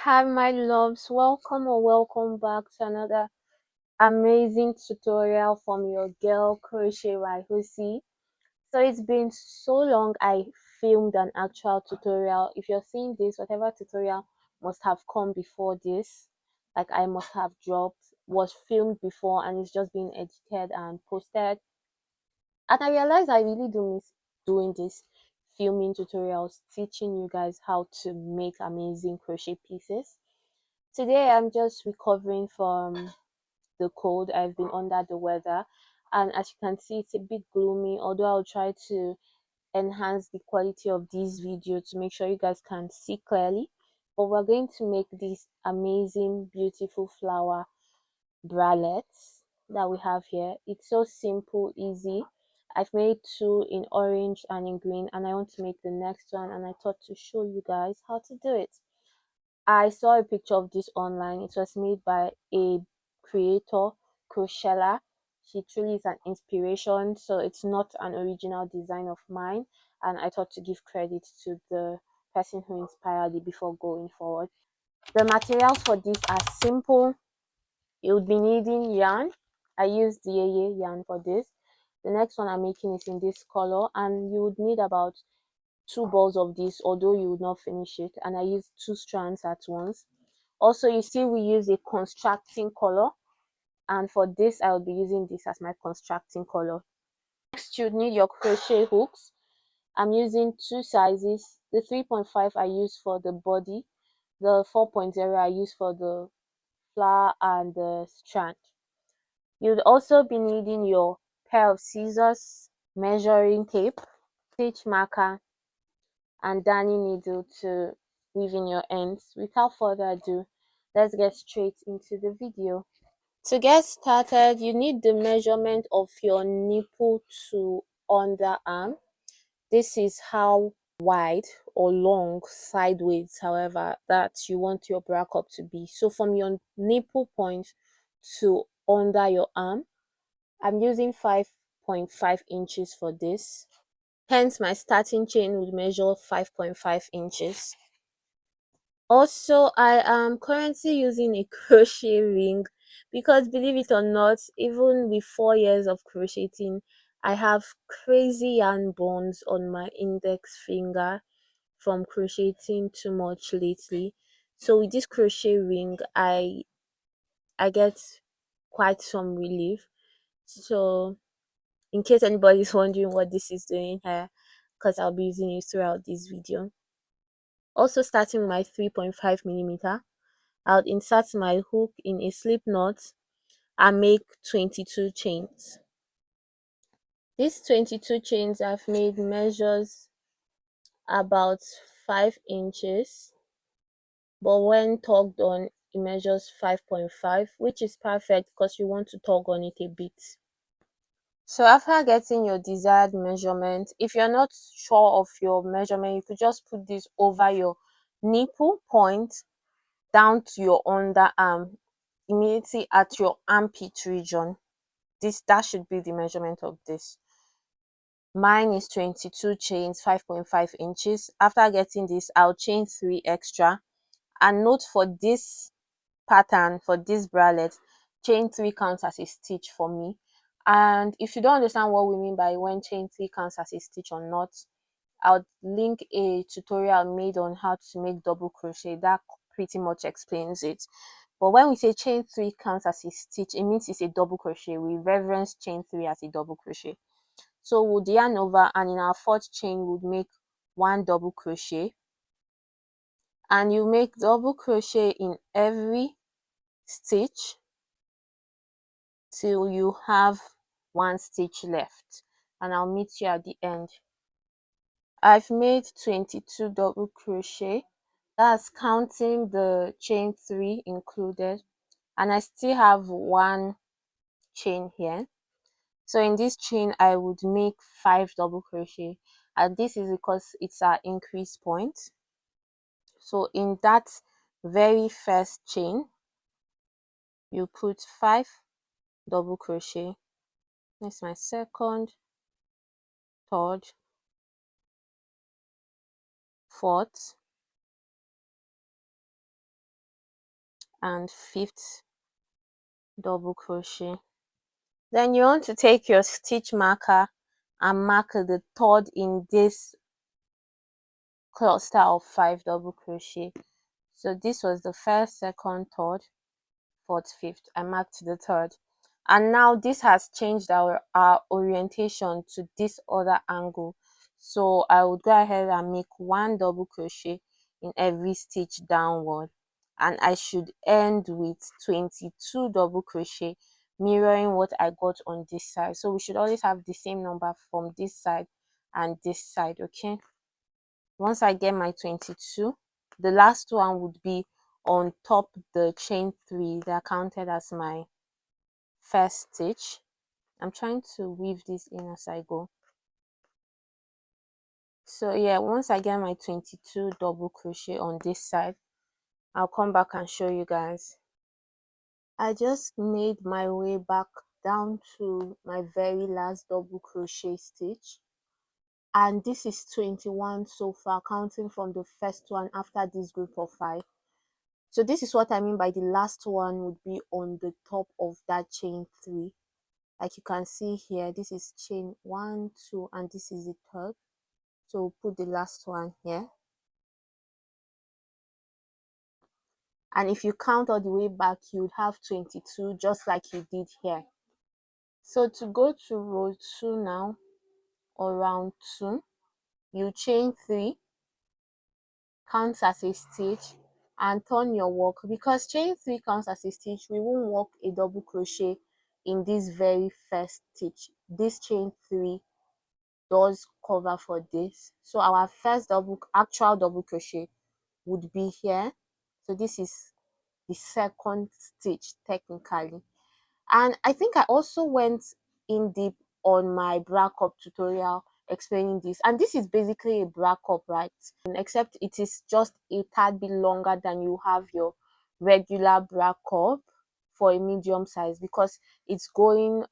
Hi my loves, welcome or welcome back to another amazing tutorial from your girl Crochet by Husi. So it's been so long I filmed an actual tutorial. If you're seeing this, whatever tutorial must have come before this, like I must have dropped, was filmed before and it's just being edited and posted. And I realized I really do miss doing this filming tutorials, teaching you guys how to make amazing crochet pieces. Today I'm just recovering from the cold. I've been under the weather, and as you can see, it's a bit gloomy, although I'll try to enhance the quality of this video to make sure you guys can see clearly. But we're going to make these amazing, beautiful flower bralettes that we have here. It's so simple, easy. I've made two in orange and in green, and I want to make the next one, and I thought to show you guys how to do it. I saw a picture of this online. It was made by a creator, Crochella. She truly is an inspiration, so it's not an original design of mine. And I thought to give credit to the person who inspired it before going forward. The materials for this are simple. You would be needing yarn. I used the yeye yarn for this. The next one I'm making is in this color, and you would need about two balls of this, although you would not finish it, and I used two strands at once. Also, you see we use a constructing color, and for this I will be using this as my constructing color. Next, you need your crochet hooks. I'm using two sizes. The 3.5 I use for the body, the 4.0 I use for the flower and the strand. You'd also be needing your pair of scissors, measuring tape, stitch marker, and darning needle to weave in your ends. Without further ado, let's get straight into the video. To get started, you need the measurement of your nipple to underarm. This is how wide or long sideways, however, that you want your bra cup to be. So from your nipple point to under your arm, I'm using 5.5 inches for this. Hence, my starting chain would measure 5.5 inches. Also, I am currently using a crochet ring because, believe it or not, even with 4 years of crocheting, I have crazy yarn bonds on my index finger from crocheting too much lately. So with this crochet ring, I get quite some relief. So in case anybody is wondering what this is doing here, because I'll be using it throughout this video. Also, starting with my 3.5 millimeter, I'll insert my hook in a slip knot and make 22 chains. These 22 chains I've made measures about 5 inches, but when tugged on it measures 5.5, which is perfect because you want to tug on it a bit. So after getting your desired measurement, if you're not sure of your measurement, you could just put this over your nipple point down to your underarm, immediately at your armpit region. That should be the measurement of this. Mine is 22 chains, 5.5 inches. After getting this, I'll chain 3 extra. And note, for this pattern, for this bralette, chain 3 counts as a stitch for me. And if you don't understand what we mean by when chain 3 counts as a stitch or not, I'll link a tutorial made on how to make double crochet that pretty much explains it. But when we say chain 3 counts as a stitch, it means it's a double crochet. We reference chain 3 as a double crochet. So we'll yarn over, and in our fourth chain we'll make 1 double crochet, and you make double crochet in every stitch till you have 1 stitch left, and I'll meet you at the end. I've made 22 double crochet, that's counting the chain 3 included, and I still have 1 chain here. So in this chain I would make 5 double crochet, and this is because it's our increase point. So in that very first chain you put 5 double crochet. That's my second, third, fourth, and 5th double crochet. Then you want to take your stitch marker and mark the 3rd in this cluster of 5 double crochet. So this was the 1st, 2nd, 3rd, 4th, 5th. I marked the 3rd, and now this has changed our orientation to this other angle. So I would go ahead and make 1 double crochet in every stitch downward, and I should end with 22 double crochet, mirroring what I got on this side. So we should always have the same number from this side and this side. Okay, once I get my 22, the last one would be on top the chain 3 that counted as my 1st stitch. I'm trying to weave this in as I go. So yeah, once I get my 22 double crochet on this side, I'll come back and show you guys. I just made my way back down to my very last double crochet stitch, and this is 21 so far, counting from the first one after this group of 5. So this is what I mean by the last one would be on the top of that chain 3. Like you can see here, this is chain 1, 2, and this is the 3rd. So we'll put the last one here. And if you count all the way back, you would have 22, just like you did here. So to go to row 2 now, or round 2, you chain 3, counts as a stitch, and turn your work. Because chain 3 counts as a stitch, we won't work a double crochet in this very first stitch. This chain 3 does cover for this. So our first actual double crochet would be here. So this is the 2nd stitch technically. And I think I also went in deep on my bra cup tutorial explaining this, and this is basically a bra cup, right? Except it is just a tad bit longer than you have your regular bra cup for a medium size, because it's going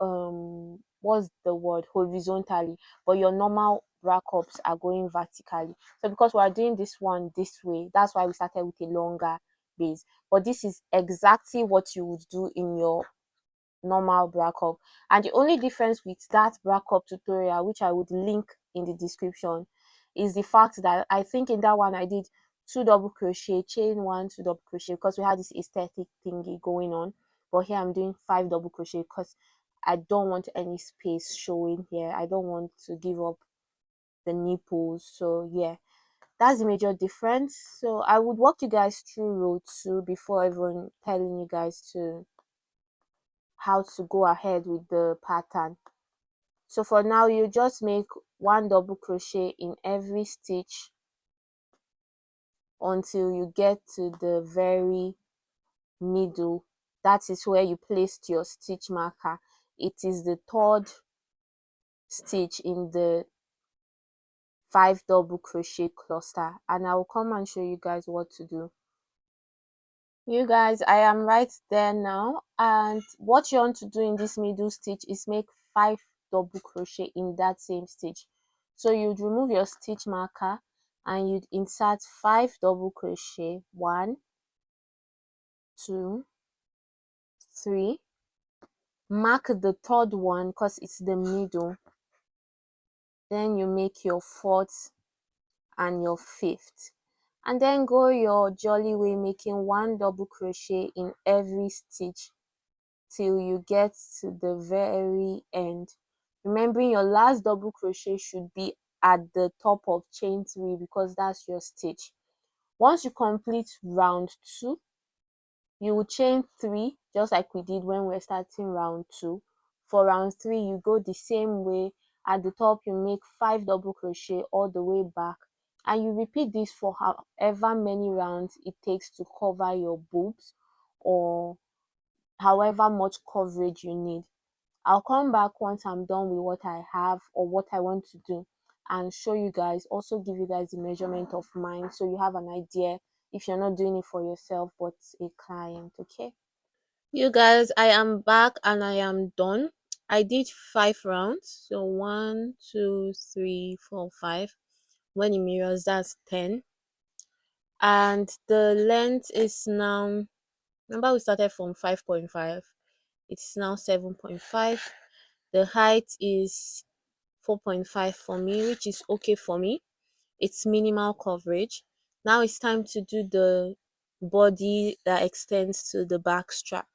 what's the word, horizontally, but your normal bra cups are going vertically. So because we are doing this one this way, that's why we started with a longer base. But this is exactly what you would do in your normal bra cup, and the only difference with that bra cup tutorial, which I would link in the description, is the fact that I think in that one I did 2 double crochet, chain 1, 2 double crochet, because we had this aesthetic thingy going on. But here I'm doing 5 double crochet because I don't want any space showing here. I don't want to give up the nipples. So yeah, that's the major difference. So I would walk you guys through row 2 before even telling you guys to how to go ahead with the pattern. So for now, you just make 1 double crochet in every stitch until you get to the very middle. That is where you placed your stitch marker. It is the 3rd stitch in the 5 double crochet cluster, and I will come and show you guys what to do. You guys, I am right there now, and what you want to do in this middle stitch is make 5 double crochet in that same stitch. So you'd remove your stitch marker and you'd insert 5 double crochet, 1, 2, 3, mark the 3rd one because it's the middle, then you make your 4th and your 5th, and then go your jolly way making 1 double crochet in every stitch till you get to the very end. Remembering your last double crochet should be at the top of chain 3 because that's your stitch. Once you complete round 2, you will chain 3 just like we did when we were starting round 2. For round 3, you go the same way. At the top, you make 5 double crochet all the way back, and you repeat this for however many rounds it takes to cover your boobs or however much coverage you need. I'll come back once I'm done with what I have or what I want to do and show you guys, also give you guys the measurement of mine so you have an idea if you're not doing it for yourself but a client. Okay, you guys, I am back and I am done. I did 5 rounds, so 1, 2, 3, 4, 5. When it mirrors, that's 10, and the length is now Remember we started from 5.5, it's now 7.5. The height is 4.5 for me, which is okay for me. It's minimal coverage. Now it's time to do the body that extends to the back strap.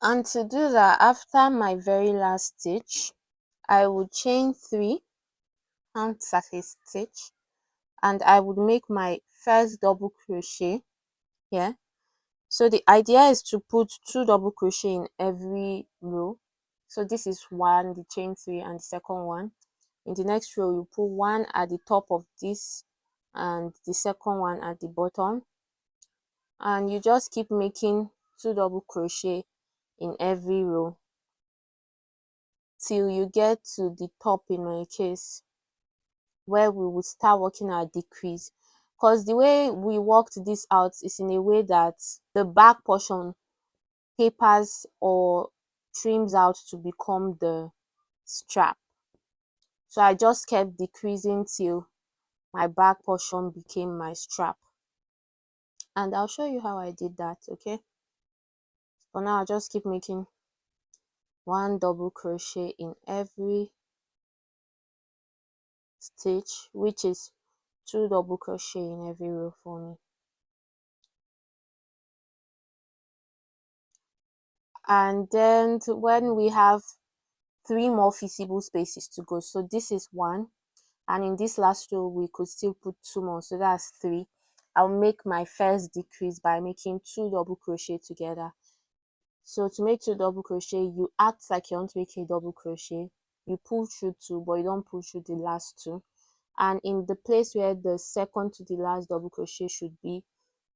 And to do that, after my very last stitch, I would chain 3, count as a stitch, and I would make my first double crochet here. So the idea is to put 2 double crochet in every row. So this is one, the chain 3, and the second one. In the next row, you put one at the top of this and the second one at the bottom, and you just keep making 2 double crochet in every row till you get to the top, in my case, where we will start working our decrease. Because the way we worked this out is in a way that the back portion tapers or trims out to become the strap. So I just kept decreasing till my back portion became my strap, and I'll show you how I did that. Okay, for now I'll just keep making 1 double crochet in every stitch, which is 2 double crochet in every row for me. And then when we have 3 more feasible spaces to go, so this is 1, and in this last row we could still put 2 more, so that's 3. I'll make my first decrease by making 2 double crochet together. So to make 2 double crochet, you act like you want to make a double crochet, you pull through 2, but you don't pull through the last 2, and in the place where the second to the last double crochet should be,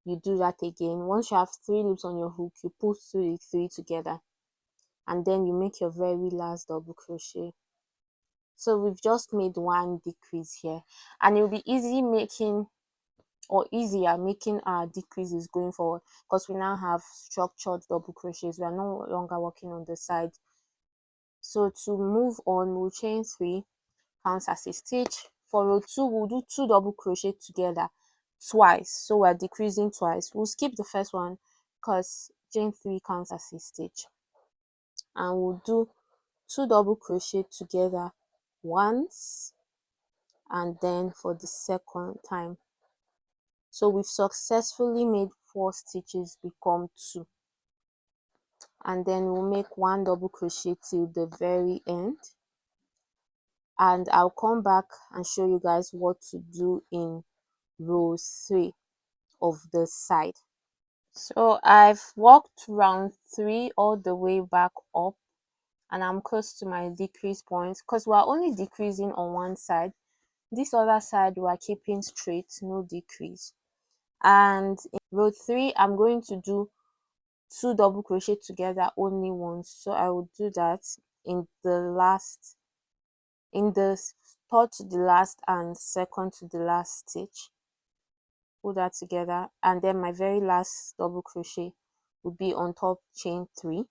you do that again. Once you have 3 loops on your hook, you pull through the 3 together, and then you make your very last double crochet. So we've just made 1 decrease here, and it'll be easier making our decreases going forward, because we now have structured double crochets. We are no longer working on the side. So to move on, we'll chain 3, counts as a stitch. For row 2, we'll do 2 double crochet together twice, so we're decreasing twice. We'll skip the first one because chain 3 counts as a stitch, and we'll do 2 double crochet together once, and then for the second time. So we've successfully made 4 stitches become 2, and then we'll make 1 double crochet till the very end, and I'll come back and show you guys what to do in row 3 of the side. So I've worked round 3 all the way back up, and I'm close to my decrease point, because we're only decreasing on one side. This other side we're keeping straight, no decrease. And in row 3, I'm going to do 2 double crochet together only once. So I will do that in the third to the last and second to the last stitch. Pull that together, and then my very last double crochet will be on top, chain 3.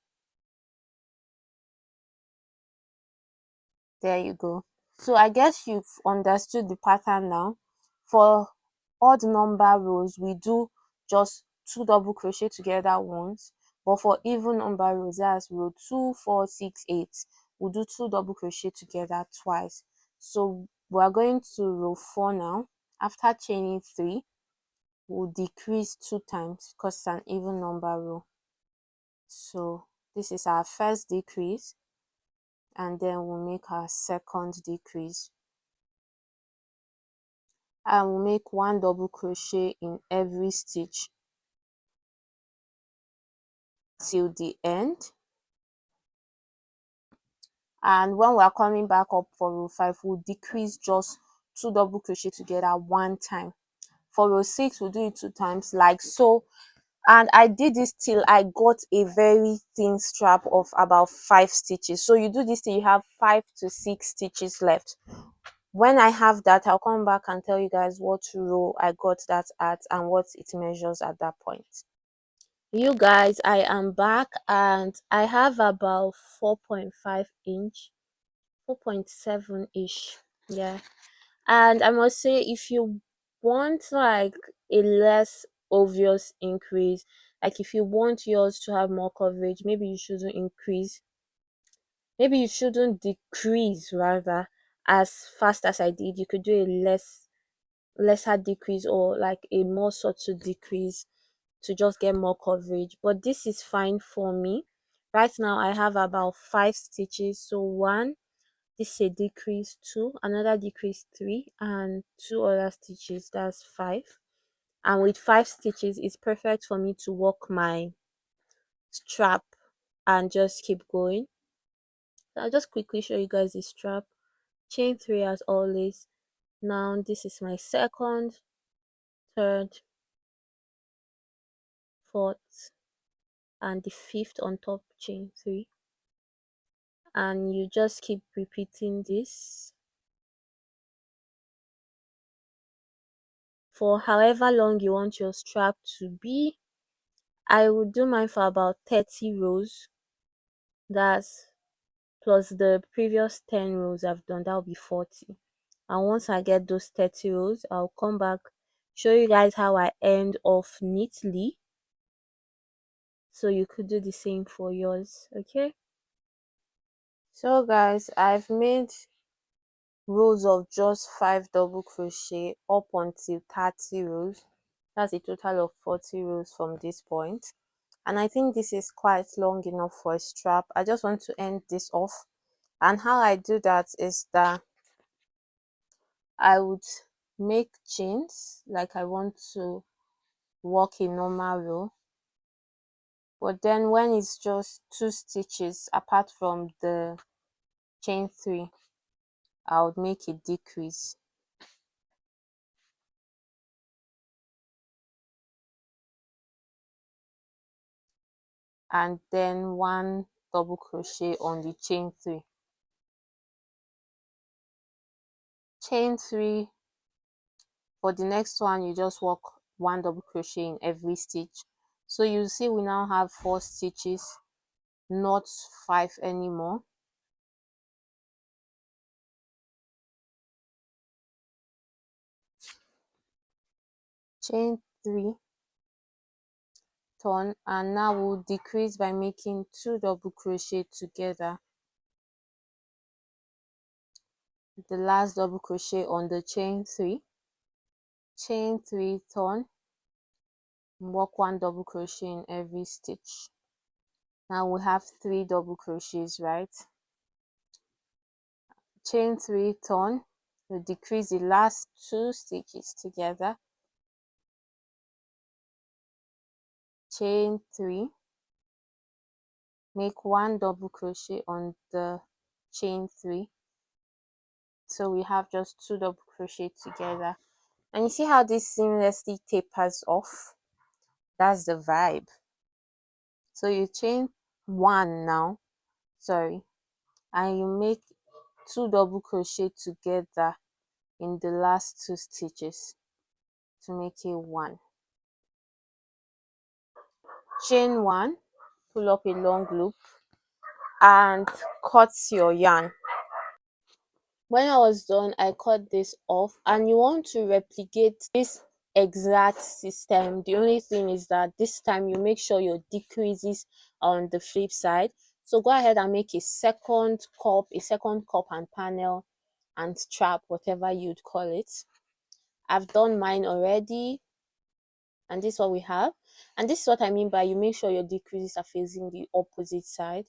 There you go. So I guess you've understood the pattern now. For odd number rows, we do just 2 double crochet together once, but for even number rows, that's row 2, 4, 6, 8, we'll do 2 double crochet together twice. So we're going to row 4 now. After chaining 3, we'll decrease 2 times because it's an even number row. So this is our first decrease, and then we'll make our second decrease, and we'll make 1 double crochet in every stitch till the end. And when we are coming back up for row 5, we'll decrease just 2 double crochet together one time. For row 6, we'll do it 2 times like so, and I did this till I got a very thin strap of about 5 stitches. So you do this till you have 5 to 6 stitches left. When I have that, I'll come back and tell you guys what row I got that at and what it measures at that point. You guys, I am back, and I have about 4.5 inch, 4.7 ish, yeah. And I must say, if you want like a less obvious increase. Like if you want yours to have more coverage, maybe you shouldn't increase, maybe you shouldn't decrease rather as fast as I did. You could do a lesser decrease, or like a more subtle decrease to just get more coverage. But this is fine for me. Right now I have about 5 stitches. So one, this is a decrease, two, another decrease, three, and two other stitches, that's 5. And with 5 stitches it's perfect for me to work my strap and just keep going. So I'll just quickly show you guys the strap. Chain 3 as always. Now this is my second, third, fourth, and the fifth on top, chain 3, and you just keep repeating this for however long you want your strap to be. I would do mine for about 30 rows, that's plus the previous 10 rows I've done, that'll be 40. And once I get those 30 rows, I'll come back, show you guys how I end off neatly, so you could do the same for yours. Okay, so guys, I've made rows of just 5 double crochet up until 30 rows. That's a total of 40 rows from this point, and I think this is quite long enough for a strap. I just want to end this off, and how I do that is that I would make chains like I want to work a normal row, but then when it's just 2 stitches apart from the chain 3, I would make a decrease. And then 1 double crochet on the chain 3. Chain 3, for the next one you just work 1 double crochet in every stitch. So you see we now have 4 stitches, not 5 anymore. Chain 3, turn, and now we'll decrease by making 2 double crochet together. The last double crochet on the chain 3, chain 3, turn, work 1 double crochet in every stitch. Now we have 3 double crochets, right? Chain 3, turn, you decrease the last 2 stitches together, chain 3, make 1 double crochet on the chain 3. So we have just 2 double crochet together, and you see how this seamlessly tapers off. That's the vibe. So you chain 1 now, sorry, and you make 2 double crochet together in the last 2 stitches to make it 1. Chain 1, pull up a long loop and cut your yarn. When I was done, I cut this off, and you want to replicate this exact system. The only thing is that this time you make sure your decreases on the flip side. So go ahead and make a second cup and panel and strap, whatever you'd call it. I've done mine already, and this is what we have. And this is what I mean by you make sure your decreases are facing the opposite side.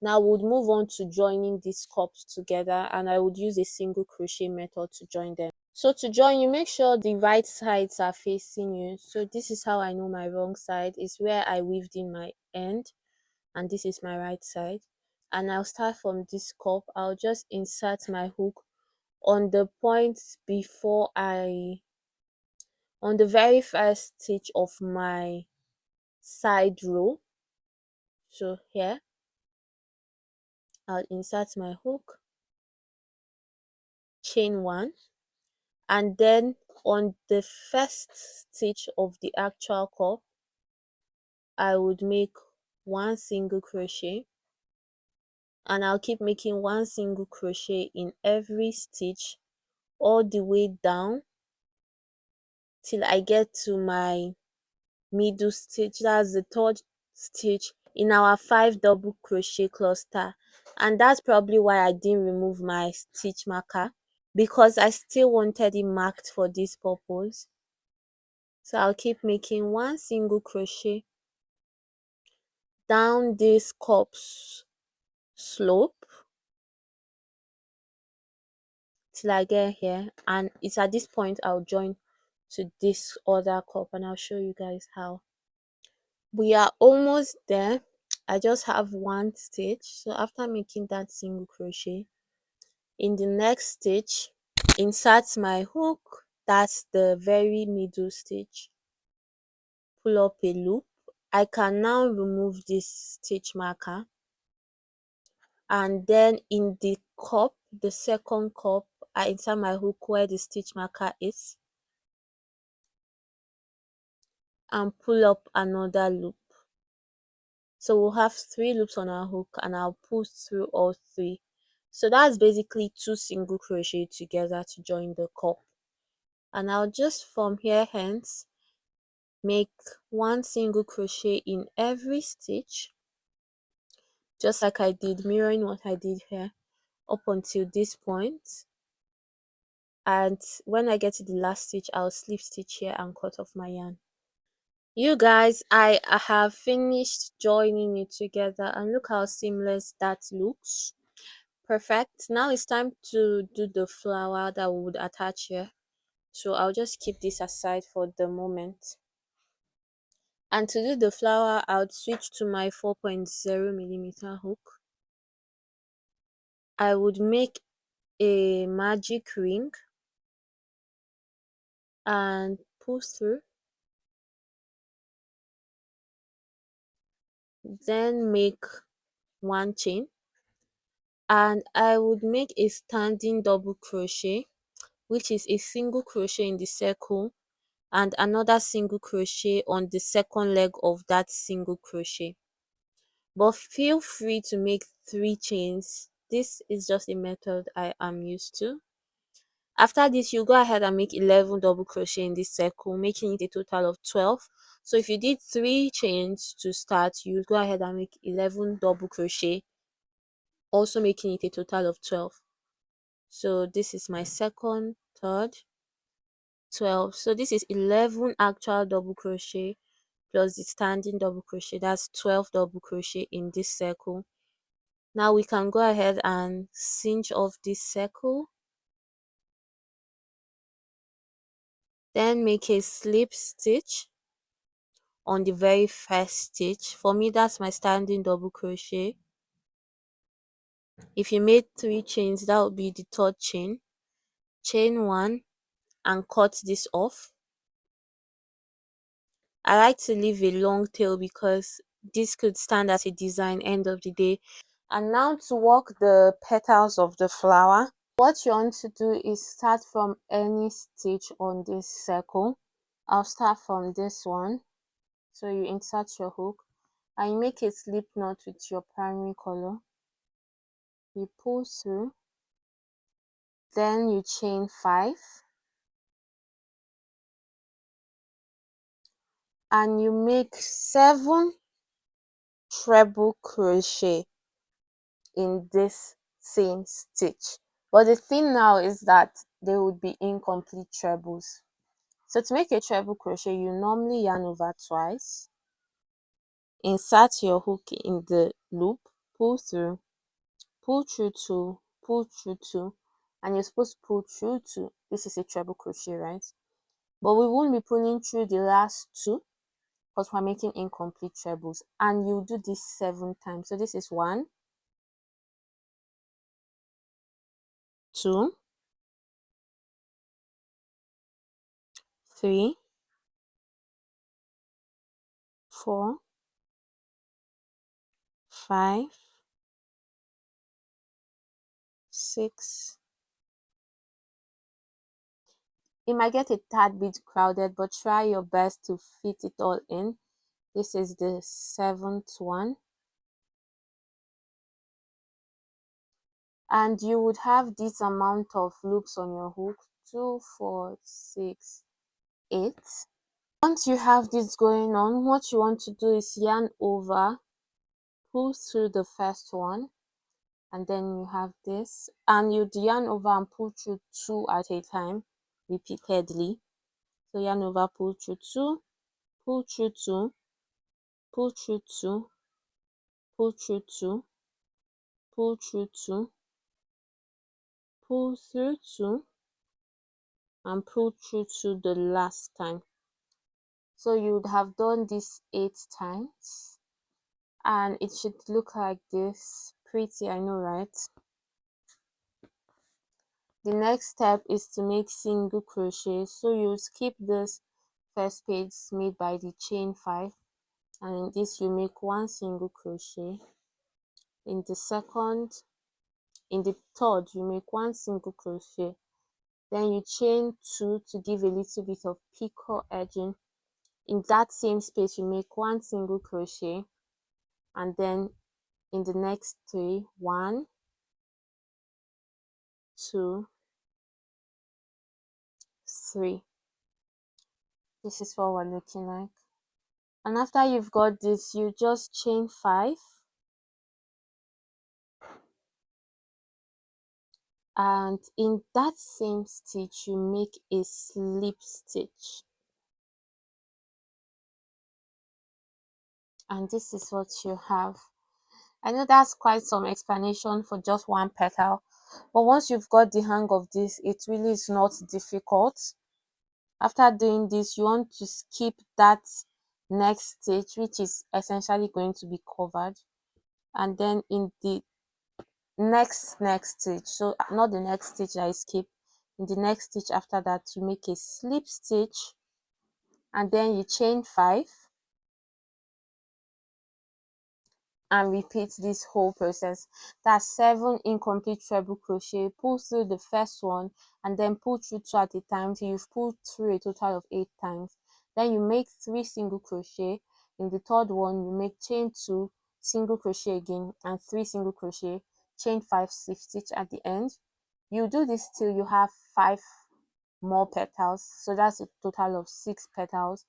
Now we'll move on to joining these cups together, and I would use a single crochet method to join them. So to join, you make sure the right sides are facing you. So this is how I know my wrong side is where I weaved in my end, and this is my right side. And I'll start from this cup. I'll just insert my hook on the point before on the very first stitch of my side row. So here I'll insert my hook, chain 1, and then on the first stitch of the actual cup I would make 1 single crochet, and I'll keep making 1 single crochet in every stitch all the way down till I get to my middle stitch, that's the third stitch in our 5 double crochet cluster, and that's probably why I didn't remove my stitch marker, because I still wanted it marked for this purpose. So I'll keep making 1 single crochet down this cups slope till I get here, and it's at this point I'll join to this other cup, and I'll show you guys how. We are almost there. I just have 1 stitch, so after making that single crochet, in the next stitch, insert my hook, that's the very middle stitch, pull up a loop. I can now remove this stitch marker, and then in the cup, the second cup, I insert my hook where the stitch marker is and pull up another loop. So we'll have 3 loops on our hook, and I'll pull through all 3. So that's basically 2 single crochet together to join the cup. And I'll just from here hence make 1 single crochet in every stitch, just like I did, mirroring what I did here up until this point. And when I get to the last stitch, I'll slip stitch here and cut off my yarn. You guys, I have finished joining it together, and look how seamless that looks. Perfect. Now it's time to do the flower that we would attach here, so I'll just keep this aside for the moment. And to do the flower, I'll switch to my 4.0mm hook. I would make a magic ring and pull through, then make 1 chain, and I would make a standing double crochet, which is a single crochet in the circle and another single crochet on the second leg of that single crochet. But feel free to make 3 chains. This is just a method I am used to. After this, you go ahead and make 11 double crochet in this circle, making it a total of 12. So if you did 3 chains to start, you go ahead and make 11 double crochet, also making it a total of 12. So this is my second, third, 12. So this is 11 actual double crochet plus the standing double crochet. That's 12 double crochet in this circle. Now we can go ahead and cinch off this circle, then make a slip stitch on the very first stitch. For me, that's my standing double crochet. If you made 3 chains, that would be the third chain. Chain 1 and cut this off. I like to leave a long tail because this could stand as a design end of the day. And now to work the petals of the flower, what you want to do is start from any stitch on this circle. I'll start from this one. So you insert your hook and you make a slip knot with your primary color. You pull through, then you chain 5 and you make 7 treble crochet in this same stitch. But the thing now is that they would be incomplete trebles. So to make a treble crochet, you normally yarn over twice, insert your hook in the loop, pull through 2, pull through 2, and you're supposed to pull through 2. This is a treble crochet, right? But we won't be pulling through the last 2 because we're making incomplete trebles, and you do this 7 times. So this is 1, 2, 3, 4, 5, 6. It might get a tad bit crowded, but try your best to fit it all in. This is the 7th one. And you would have this amount of loops on your hook: 2, 4, 6, 8. Once you have this going on, what you want to do is yarn over, pull through the first one, and then you have this, and you yarn over and pull through two at a time repeatedly. So yarn over, pull through two, pull through two, pull through two, pull through two, pull through two, pull through two, and pull through two the last time. So you would have done this 8 times, and it should look like this. Pretty, I know, right? The next step is to make single crochet. So you skip this first page made by the chain 5, and in this you make 1 single crochet. In the third you make 1 single crochet, then you chain 2 to give a little bit of picot edging. In that same space you make 1 single crochet, and then in the next 3, 1, 2, 3. This is what we're looking like. And after you've got this, you just chain 5, and in that same stitch you make a slip stitch, and this is what you have. I know that's quite some explanation for just one petal, but once you've got the hang of this, it really is not difficult. After doing this, you want to skip that next stitch, which is essentially going to be covered, and then in the next stitch, so not the next stitch I skip, in the next stitch after that, to make a slip stitch, and then you chain 5 and repeat this whole process. That's 7 incomplete treble crochet. Pull through the first one and then pull through 2 at a time till you've pulled through a total of 8 times. Then you make 3 single crochet. In the third one you make chain 2, single crochet again, and 3 single crochet, chain 5, slip stitch at the end. You do this till you have 5 more petals, so that's a total of 6 petals.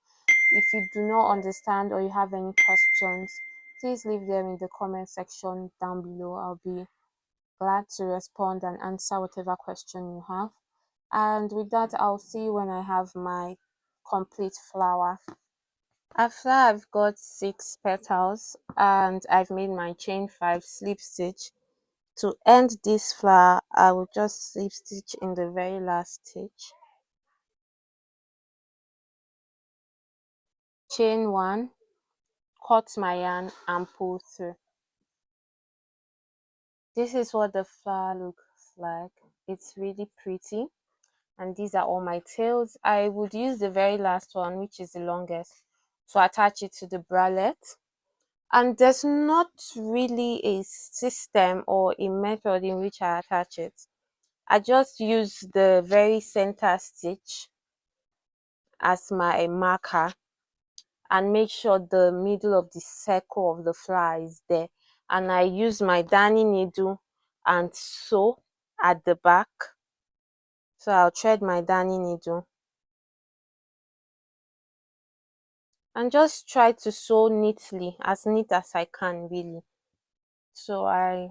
If you do not understand or you have any questions, please leave them in the comment section down below. I'll be glad to respond and answer whatever question you have. And with that, I'll see you when I have my complete flower. After I've got 6 petals and I've made my chain 5 slip stitch, to end this flower I will just slip stitch in the very last stitch, chain 1, cut my yarn and pull through. This is what the flower looks like. It's really pretty, and these are all my tails. I would use the very last one, which is the longest, to attach it to the bralette. And there's not really a system or a method in which I attach it. I just use the very center stitch as my marker and make sure the middle of the circle of the flower is there, and I use my darning needle and sew at the back. So I'll thread my darning needle and just try to sew neatly, as neat as I can, really. So I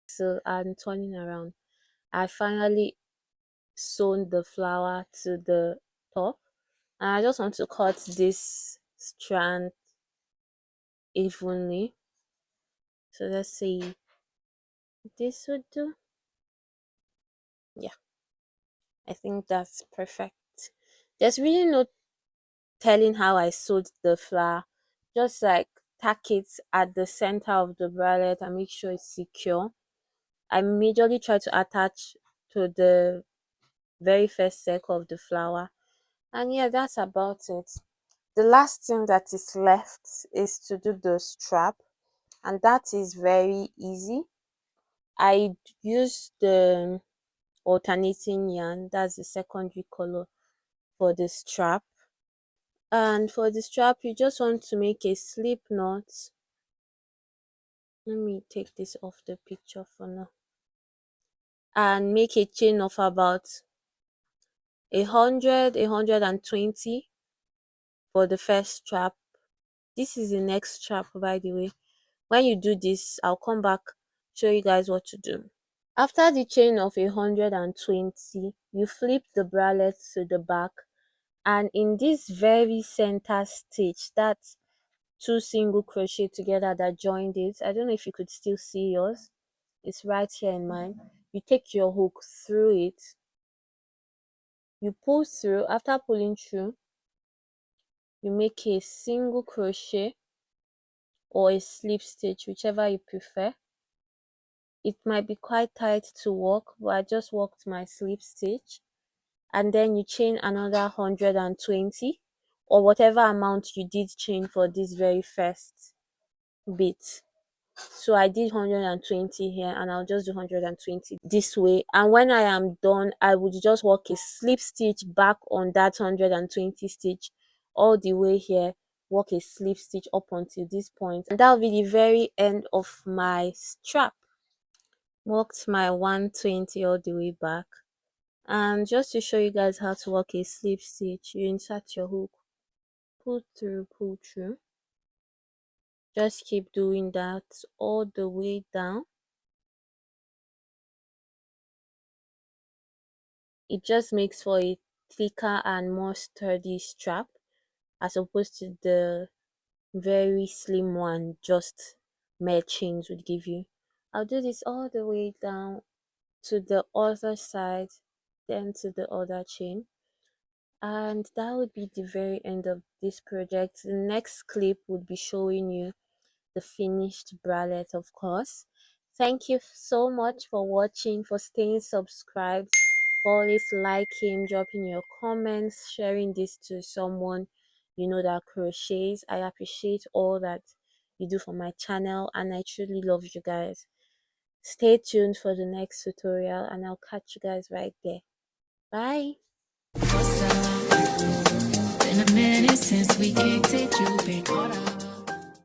so I'm turning around. I finally sewn the flower to the top, and I just want to cut this strand evenly. So let's see, this would do. Yeah, I think that's perfect. There's really no telling how I sewed the flower. just like tack it at the center of the bralette and make sure it's secure. I majorly try to attach to the very first circle of the flower, and yeah, that's about it. The last thing that is left is to do the strap, and that is very easy. I use the alternating yarn, that's the secondary color for the strap. And for the strap, you just want to make a slip knot. Let me take this off the picture for now. And make a chain of about 120 for the first strap. This is the next strap, by the way. When you do this, I'll come back, show you guys what to do. After the chain of 120, you flip the bralette to the back, and in this very center stitch, that's 2 single crochet together that joined it. I don't know if you could still see yours. It's right here in mine. You take your hook through it, you pull through. After pulling through, you make a single crochet or a slip stitch, whichever you prefer. It might be quite tight to work, but I just worked my slip stitch. And then you chain another 120, or whatever amount you did chain for this very first bit. So I did 120 here, and I'll just do 120 this way. And when I am done, I would just work a slip stitch back on that 120 stitch all the way here, work a slip stitch up until this point, and that will be the very end of my strap. Worked my 120 all the way back. And just to show you guys how to work a slip stitch, you insert your hook, pull through. Just keep doing that all the way down. It just makes for a thicker and more sturdy strap as opposed to the very slim one just mere chains would give you. I'll do this all the way down to the other side, then to the other chain. And that would be the very end of this project. The next clip would be showing you the finished bralette, of course. Thank you so much for watching, for staying subscribed, for always liking, dropping your comments, sharing this to someone you know that crochets. I appreciate all that you do for my channel, and I truly love you guys. Stay tuned for the next tutorial, and I'll catch you guys right there. Bye. Been a minute since we kicked it, you've been caught up.